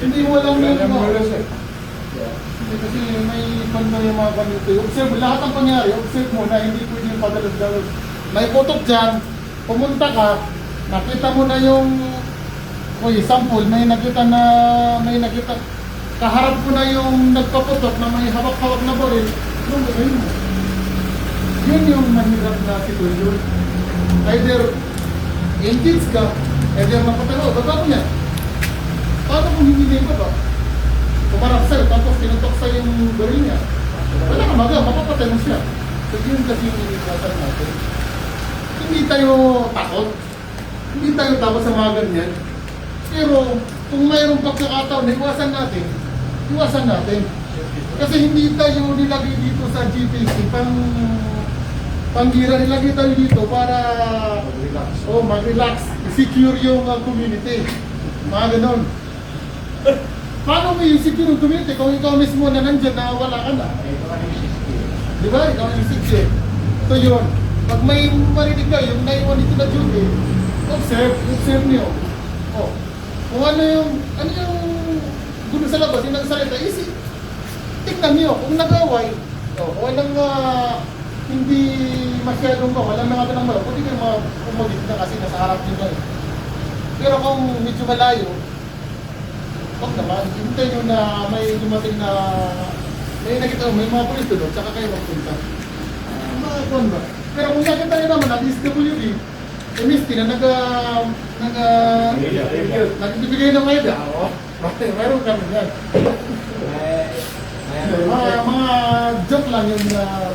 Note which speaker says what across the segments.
Speaker 1: Hindi mo alam yung
Speaker 2: Alam mo lang, sir.
Speaker 1: Hindi kasi may banda yung mga ganito. Observe, lahat ang pangyari, observe mo na hindi pwede yung padalos-dalos. May putok dyan, pumunta ka, nakita mo na yung, sample, may nakita, kaharap ko na yung nagpaputok na may hawak-hawak na baril, yung gawin mo. Yun yung mahirap na sitwasyon. Either engage ka, either mapatalo, baba mo yan. Paano kung hindi na yung baba? Kumarap sa'yo, tapos tinutok sa'yo yung baril niya. Wala ka magawa, mapapatay mo siya. So yun kasi yung iniwasan natin. Hindi tayo takot. Hindi tayo takot sa mga ganyan. Pero kung mayroong pagkakataon na iwasan natin, iwasan natin. Kasi hindi tayo nilagay dito sa GPC pangira, nilagay tayo dito para mag-relax, secure yung community. Mga ganon. Paano mo yung secure yung community kung ikaw mismo na nandyan na wala ka na? Di ba? Ikaw yung secure. So yun, pag may marinig ka, yung naiwan dito na duty, observe niyo. Oh, kung ano yung gulo sa labas, yung nagsalita, easy. Tignan niyo, kung nag-away, kung anong hindi masyadong wala mga ganang malaw, pwede kayo umagit na kasi nasa harap nyo na eh. Pero kung medyo malayo, wag naman, hintay nyo na may dumating na may nakita mo, may mga pulis doon, tsaka kayo magpunta. Mga kung ba? Pero kung nakita nyo naman, at SWD, MST na nagbibigay ng idea, mayroon kami yan. Mga joke lang yung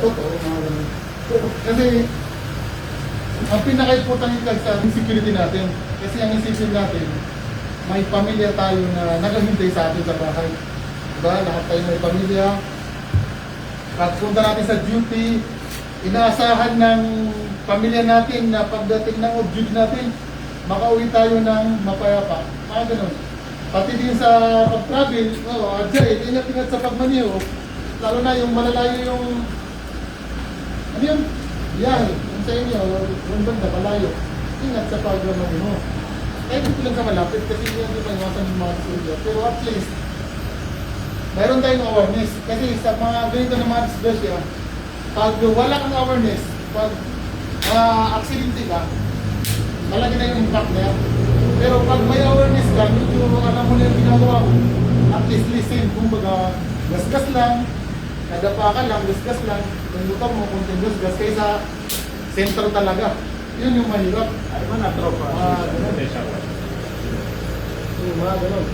Speaker 1: totoo. Kasi ang pinaka-importante sa security natin, kasi ang isipin natin, may pamilya tayo na naghahintay sa atin sa bahay. Diba? Lahat tayo may pamilya. At punta natin sa duty, inaasahan ng pamilya natin na pagdating ng object natin, makauwi tayo ng mapayapa. Mga ganun. Pati din sa pag-travel, ingat-ingat sa pagmaniho, lalo na yung malalayo yung, ano yun? Biyahe, yung sa inyo, yung banda, malayo. Ingat sa pagmaniho. Kahit ito lang sa malapit, kasi hindi pa iwasan yung mga disgrasya. Pero at least, mayroon tayong awareness. Kasi sa mga ganito na mga disgrasya, pag wala kang awareness, pag aksidente ka, malaki na yung impact niya. Pero pag may awareness ka, medyo alam mo na yung ginagawa mo, at least listen, kumbaga, gasgas lang, nadapa ka lang, gasgas lang, yung motor mo, kunting gasgas, kaysa center talaga. Yun yung mahirap.
Speaker 2: Ay, man, na-tropa.
Speaker 1: Yung mga ganun.